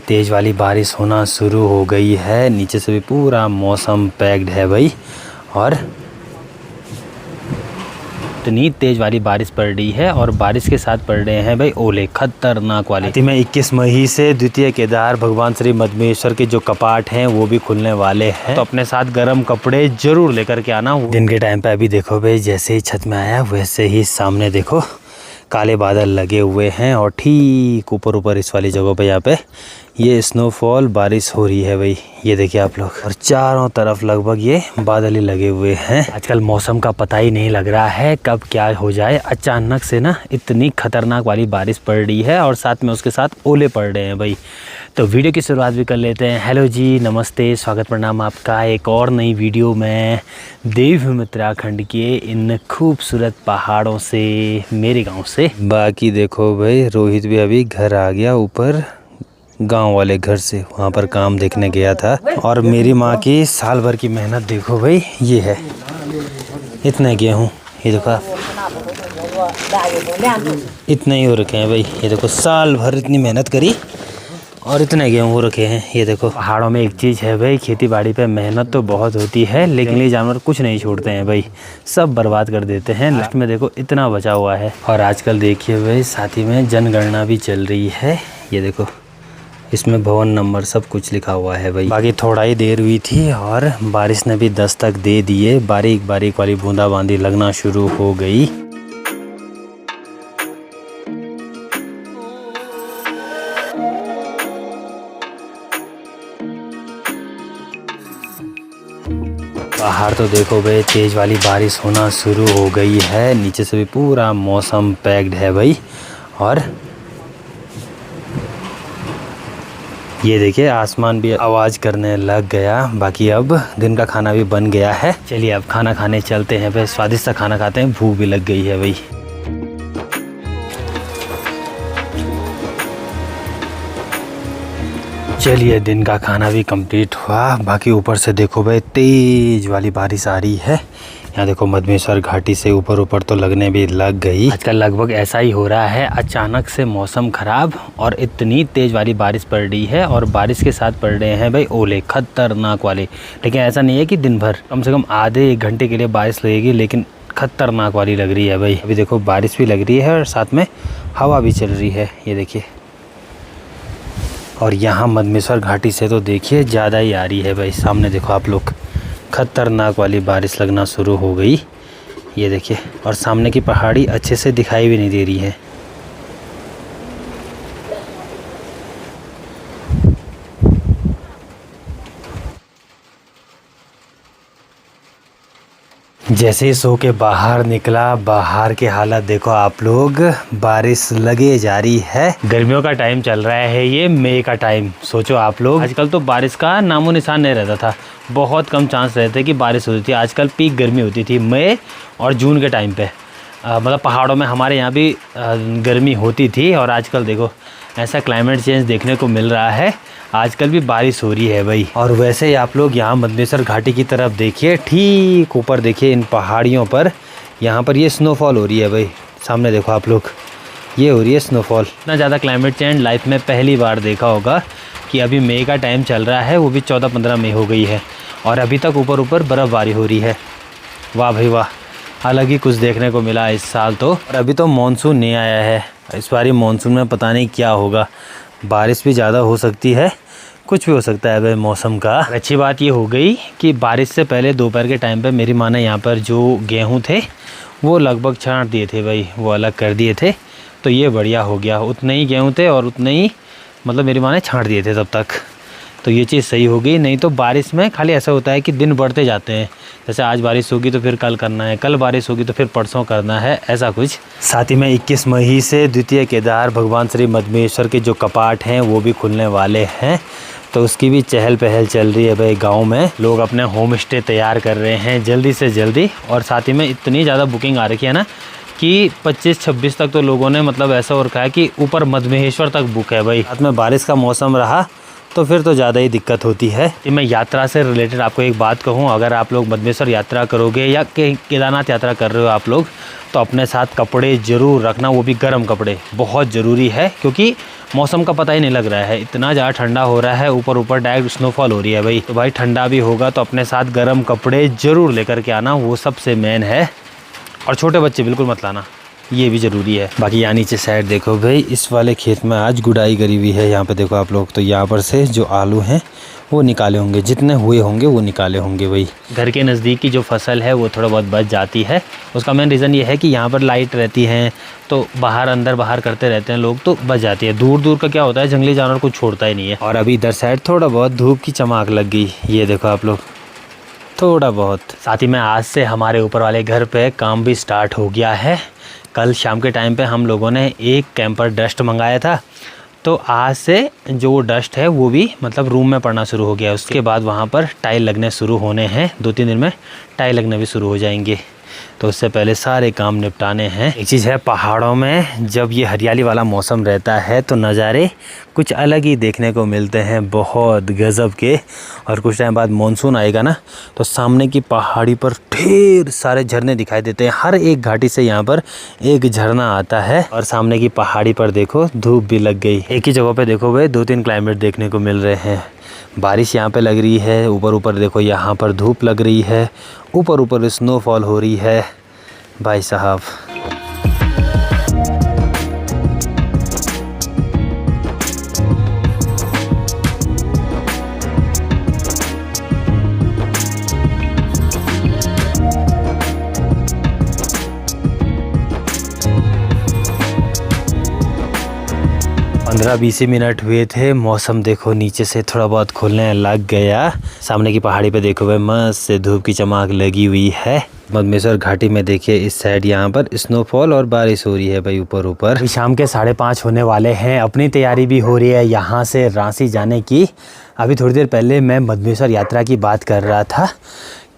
तेज़ वाली बारिश होना शुरू हो गई है। नीचे से भी पूरा मौसम पैक्ड है भाई, और इतनी तेज़ वाली बारिश पड़ रही है और बारिश के साथ पड़ रहे हैं भाई ओले, खतरनाक वाले। में 21 मई से द्वितीय केदार भगवान श्री मद्मेश्वर के जो कपाट हैं वो भी खुलने वाले हैं, तो अपने साथ गर्म कपड़े जरूर लेकर के आना। दिन के टाइम पे अभी देखो भाई, जैसे ही छत में आया वैसे ही सामने देखो काले बादल लगे हुए हैं, और ठीक ऊपर इस वाली जगह पे यहाँ पे ये स्नोफॉल बारिश हो रही है भाई। ये देखिए आप लोग, और चारों तरफ लगभग ये बादल ही लगे हुए हैं। आजकल मौसम का पता ही नहीं लग रहा है कब क्या हो जाए। अचानक से ना इतनी खतरनाक वाली बारिश पड़ रही है और साथ में उसके साथ ओले पड़ रहे हैं भाई। तो वीडियो की शुरुआत भी कर लेते हैं। हेलो जी, नमस्ते, स्वागत प्रणाम आपका एक और नई वीडियो में देवभूमि उत्तराखंड के इन खूबसूरत पहाड़ों से, मेरे गांव से। बाकी देखो भाई, रोहित भी अभी घर आ गया ऊपर, गांव वाले घर से वहाँ पर काम देखने गया था। और मेरी माँ की साल भर की मेहनत देखो भाई, ये है इतने गेहूँ, ये देखो आप, इतने ही हो रखे हैं भाई। ये देखो साल भर इतनी मेहनत करी और इतने गेहूँ हो रखे हैं। ये देखो, पहाड़ों में एक चीज़ है भाई, खेती बाड़ी पे मेहनत तो बहुत होती है, लेकिन ये जानवर कुछ नहीं छोड़ते हैं भाई, सब बर्बाद कर देते हैं। लास्ट में देखो इतना बचा हुआ है। और आजकल देखिए भाई, साथ ही में जनगणना भी चल रही है। ये देखो, इसमें भवन नंबर सब कुछ लिखा हुआ है भाई। बाकी थोड़ा ही देर हुई थी और बारिश ने भी दस्तक दे दिए, बारीक बारीक वाली बूंदाबांदी लगना शुरू हो गई। बाहर तो देखो भाई, तेज़ वाली बारिश होना शुरू हो गई है। नीचे से भी पूरा मौसम पैक्ड है भाई। और ये देखिए, आसमान भी आवाज़ करने लग गया। बाकी अब दिन का खाना भी बन गया है। चलिए अब खाना खाने चलते हैं भाई, स्वादिष्ट सा खाना खाते हैं, भूख भी लग गई है भाई। चलिए, दिन का खाना भी कंप्लीट हुआ। बाकी ऊपर से देखो भाई, तेज़ वाली बारिश आ रही है। यहाँ देखो, मद्मेश्वर घाटी से ऊपर तो लगने भी लग गई। आजकल लगभग ऐसा ही हो रहा है, अचानक से मौसम खराब और इतनी तेज़ वाली बारिश पड़ रही है, और बारिश के साथ पड़ रहे हैं भाई ओले, खतरनाक वाले। लेकिन ऐसा नहीं है कि दिन भर, कम से कम आधे एक घंटे के लिए बारिश लगेगी, लेकिन खतरनाक वाली लग रही है भाई। अभी देखो बारिश भी लग रही है और साथ में हवा भी चल रही है, ये देखिए। और यहाँ मद्मेश्वर घाटी से तो देखिए ज़्यादा ही आ रही है भाई। सामने देखो आप लोग, खतरनाक वाली बारिश लगना शुरू हो गई, ये देखिए। और सामने की पहाड़ी अच्छे से दिखाई भी नहीं दे रही है। जैसे ही सो के बाहर निकला, बाहर के हालत देखो आप लोग, बारिश लगे जा रही है। गर्मियों का टाइम चल रहा है, ये मई का टाइम। सोचो आप लोग, आजकल तो बारिश का नामो निशान नहीं रहता था, बहुत कम चांस रहते कि बारिश होती थी। आजकल पीक गर्मी होती थी मई और जून के टाइम पे। मतलब पहाड़ों में हमारे यहाँ भी गर्मी होती थी, और आजकल देखो ऐसा क्लाइमेट चेंज देखने को मिल रहा है। आजकल भी बारिश हो रही है भाई। और वैसे ही आप लोग यहाँ मद्मेश्वर घाटी की तरफ देखिए, ठीक ऊपर देखिए इन पहाड़ियों पर, यहाँ पर ये स्नोफॉल हो रही है भाई। सामने देखो आप लोग, ये हो रही है स्नोफॉल। इतना ज़्यादा क्लाइमेट चेंज लाइफ में पहली बार देखा होगा कि अभी मई का टाइम चल रहा है, वो भी 14-15 मई हो गई है, और अभी तक ऊपर बर्फ़बारी हो रही है। वाह भाई वाह, अलग ही कुछ देखने को मिला इस साल तो। और अभी तो मानसून नहीं आया है, इस बार मानसून में पता नहीं क्या होगा, बारिश भी ज़्यादा हो सकती है, कुछ भी हो सकता है भाई मौसम का। अच्छी बात ये हो गई कि बारिश से पहले दोपहर के टाइम पे मेरी माँ ने यहाँ पर जो गेहूँ थे वो लगभग छांट दिए थे भाई, वो अलग कर दिए थे, तो ये बढ़िया हो गया। उतने ही गेहूँ थे और उतने ही मतलब मेरी माँ ने छांट दिए थे तब तक, तो ये चीज़ सही हो गई। नहीं तो बारिश में खाली ऐसा होता है कि दिन बढ़ते जाते हैं, जैसे आज बारिश होगी तो फिर कल करना है, कल बारिश होगी तो फिर परसों करना है, ऐसा कुछ। साथ ही में 21 मई से द्वितीय केदार भगवान श्री मद्मेश्वर के जो कपाट हैं वो भी खुलने वाले हैं, तो उसकी भी चहल पहल चल रही है भाई। गांव में लोग अपने होम स्टे तैयार कर रहे हैं जल्दी से जल्दी, और साथ ही में इतनी ज़्यादा बुकिंग आ रखी है ना कि 25-26 तक तो लोगों ने, मतलब ऐसा हो रखा है कि ऊपर मद्मेश्वर तक बुक है भाई। साथ में बारिश का मौसम रहा तो फिर तो ज़्यादा ही दिक्कत होती है। मैं यात्रा से रिलेटेड आपको एक बात कहूँ, अगर आप लोग मद्मेश्वर यात्रा करोगे या केदारनाथ यात्रा कर रहे हो आप लोग, तो अपने साथ कपड़े ज़रूर रखना, वो भी गर्म कपड़े, बहुत ज़रूरी है क्योंकि मौसम का पता ही नहीं लग रहा है, इतना ज़्यादा ठंडा हो रहा है, ऊपर डायरेक्ट स्नोफॉल हो रही है भाई। तो भाई ठंडा भी होगा तो अपने साथ गर्म कपड़े ज़रूर लेकर के आना, वो सबसे मेन है। और छोटे बच्चे बिल्कुल मत लाना, ये भी ज़रूरी है। बाकी यहाँ नीचे साइड देखो भाई, इस वाले खेत में आज गुड़ाई करी हुई है। यहाँ पे देखो आप लोग, तो यहाँ पर से जो आलू हैं वो निकाले होंगे, जितने हुए होंगे वो निकाले होंगे भाई। घर के नज़दीक की जो फसल है वो थोड़ा बहुत बच जाती है। उसका मेन रीज़न ये है कि यहाँ पर लाइट रहती है तो बाहर अंदर बाहर करते रहते हैं लोग, तो बच जाती है। दूर दूर का क्या होता है, जंगली जानवर कुछ छोड़ता ही नहीं है। और अभी इधर साइड थोड़ा बहुत धूप की चमक लग गई, ये देखो आप लोग, थोड़ा बहुत। साथ ही में आज से हमारे ऊपर वाले घर पे काम भी स्टार्ट हो गया है। कल शाम के टाइम पे हम लोगों ने एक कैंपर डस्ट मंगाया था, तो आज से जो डस्ट है वो भी मतलब रूम में पड़ना शुरू हो गया है। उसके बाद वहाँ पर टाइल लगने शुरू होने हैं, 2-3 दिन में टाइल लगने भी शुरू हो जाएंगे, तो उससे पहले सारे काम निपटाने हैं। एक चीज़ है, पहाड़ों में जब ये हरियाली वाला मौसम रहता है तो नज़ारे कुछ अलग ही देखने को मिलते हैं, बहुत गज़ब के। और कुछ टाइम बाद मानसून आएगा ना, तो सामने की पहाड़ी पर ढेर सारे झरने दिखाई देते हैं। हर एक घाटी से यहाँ पर एक झरना आता है। और सामने की पहाड़ी पर देखो धूप भी लग गई। एक ही जगह पे देखो भाई 2-3 क्लाइमेट देखने को मिल रहे हैं। बारिश यहाँ पे लग रही है, ऊपर देखो यहाँ पर धूप लग रही है, ऊपर स्नोफॉल हो रही है भाई साहब। 15-20 मिनट हुए थे, मौसम देखो नीचे से थोड़ा बहुत खुलने लग गया। सामने की पहाड़ी पे देखो भाई मस्त से धूप की चमक लगी हुई है। मधमेश्वर घाटी में देखिए इस साइड यहाँ पर स्नोफॉल और बारिश हो रही है भाई ऊपर। शाम के 5:30 होने वाले हैं, अपनी तैयारी भी हो रही है यहाँ से रांसी जाने की। अभी थोड़ी देर पहले मैं मधमेश्वर यात्रा की बात कर रहा था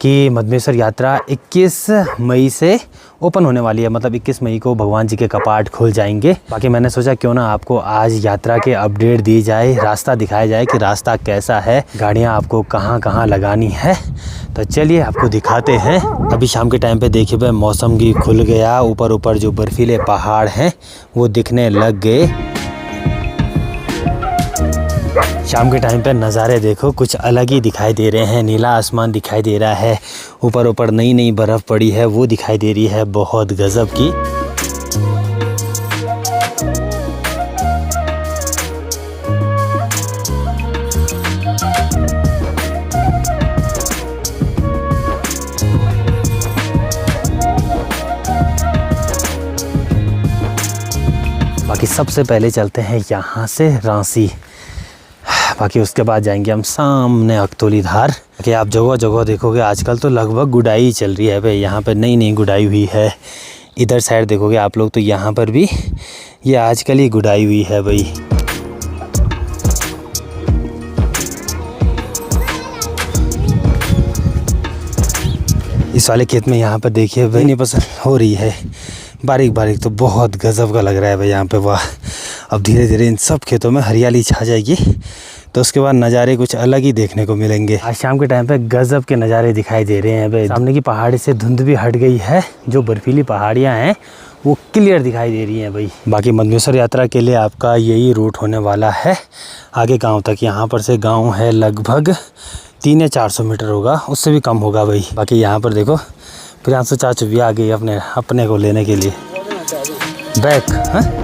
कि मधमेश्वर यात्रा 21 मई से ओपन होने वाली है, मतलब 21 मई को भगवान जी के कपाट खुल जाएंगे। बाकी मैंने सोचा क्यों ना आपको आज यात्रा के अपडेट दी जाए, रास्ता दिखाया जाए कि रास्ता कैसा है, गाड़ियां आपको कहां कहां लगानी है। तो चलिए आपको दिखाते हैं। अभी शाम के टाइम पे देखिए भाई मौसम भी खुल गया, ऊपर जो बर्फीले पहाड़ हैं वो दिखने लग गए। शाम के टाइम पे नज़ारे देखो कुछ अलग ही दिखाई दे रहे हैं। नीला आसमान दिखाई दे रहा है, ऊपर नई बर्फ़ पड़ी है वो दिखाई दे रही है, बहुत गज़ब की। बाकी सबसे पहले चलते हैं यहाँ से रांसी, बाकी उसके बाद जाएंगे हम सामने अकतौली धार। कि आप जगह जगह देखोगे आजकल तो लगभग गुड़ाई चल रही है भाई, यहाँ पर नई गुड़ाई हुई है। इधर साइड देखोगे आप लोग तो यहाँ पर भी ये आजकल ही गुड़ाई हुई है भाई। इस वाले खेत में यहाँ पर देखिए भाई नहीं फसल हो रही है, बारीक तो बहुत गजब का लग रहा है भाई यहाँ पे। वाह, अब धीरे धीरे इन सब खेतों में हरियाली छा जाएगी तो उसके बाद नज़ारे कुछ अलग ही देखने को मिलेंगे। आज शाम के टाइम पे गजब के नज़ारे दिखाई दे रहे हैं भाई। सामने की पहाड़ी से धुंध भी हट गई है, जो बर्फीली पहाड़ियाँ हैं वो क्लियर दिखाई दे रही हैं भाई। बाकी मधमेश्वर यात्रा के लिए आपका यही रूट होने वाला है आगे गाँव तक। यहाँ पर से गाँव है लगभग 300 या 400 मीटर होगा, उससे भी कम होगा भाई। बाकी यहाँ पर देखो प्रियांशु चाचू भी आ गई अपने को लेने के लिए back.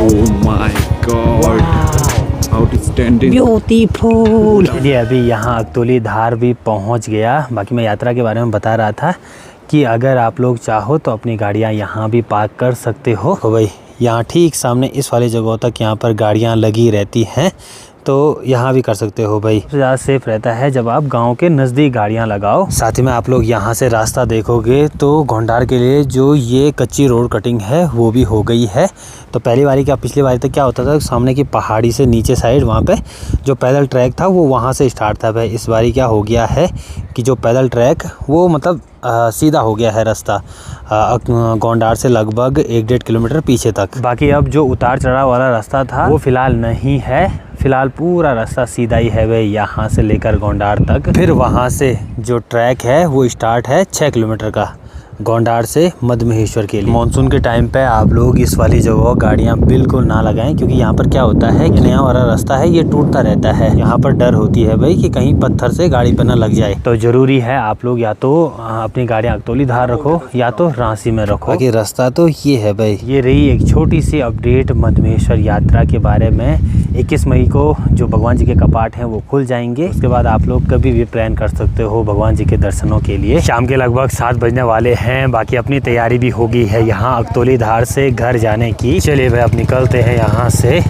Oh my God! Outstanding! Beautiful. चलिए अभी यहाँ अकतौली धार भी पहुँच गया। बाकी मैं यात्रा के बारे में बता रहा था कि अगर आप लोग चाहो तो अपनी गाड़ियाँ यहाँ भी पार्क कर सकते हो भाई। यहाँ ठीक सामने इस वाली जगहों तक यहाँ पर गाड़ियाँ लगी रहती हैं, तो यहाँ भी कर सकते हो भाई। ज़्यादा सेफ रहता है जब आप गांव के नज़दीक गाड़ियाँ लगाओ। साथ ही में आप लोग यहाँ से रास्ता देखोगे तो घोंडार के लिए जो ये कच्ची रोड कटिंग है वो भी हो गई है। तो पहली बारी क्या पिछली बारी तक क्या होता था, सामने की पहाड़ी से नीचे साइड वहाँ पे जो पैदल ट्रैक था वो वहाँ से स्टार्ट था भाई। इस बारी क्या हो गया है कि जो पैदल ट्रैक वो मतलब सीधा हो गया है रास्ता गोंडार से लगभग 1-1.5 किलोमीटर पीछे तक। बाकी अब जो उतार चढ़ाव वाला रास्ता था वो फिलहाल नहीं है, फिलहाल पूरा रास्ता सीधा ही है भाई, यहाँ से लेकर गोंडार तक। फिर वहाँ से जो ट्रैक है वो स्टार्ट है 6 किलोमीटर का गोंडार से मधुमहेश्वर के लिए। मानसून के टाइम पे आप लोग इस वाली जगह गाड़ियाँ बिल्कुल ना लगाएं, क्योंकि यहाँ पर क्या होता है, ये नया वाला रास्ता है ये टूटता रहता है। यहाँ पर डर होती है भाई कि कहीं पत्थर से गाड़ी पर ना लग जाए। तो जरूरी है आप लोग या तो अपनी गाड़ियाँ अकतौली धार रखो या तो रांसी में रखो। बाकी रास्ता तो ये है भाई। ये रही एक छोटी सी अपडेट मधुमहेश्वर यात्रा के बारे में। 21 मई को जो भगवान जी के कपाट हैं वो खुल जाएंगे। उसके बाद आप लोग कभी भी प्लान कर सकते हो भगवान जी के दर्शनों के लिए। शाम के लगभग 7 बजने वाले हैं। बाकी अपनी तैयारी भी होगी है यहाँ अकतौली धार से घर जाने की। चलिए भाई अब निकलते हैं यहाँ से।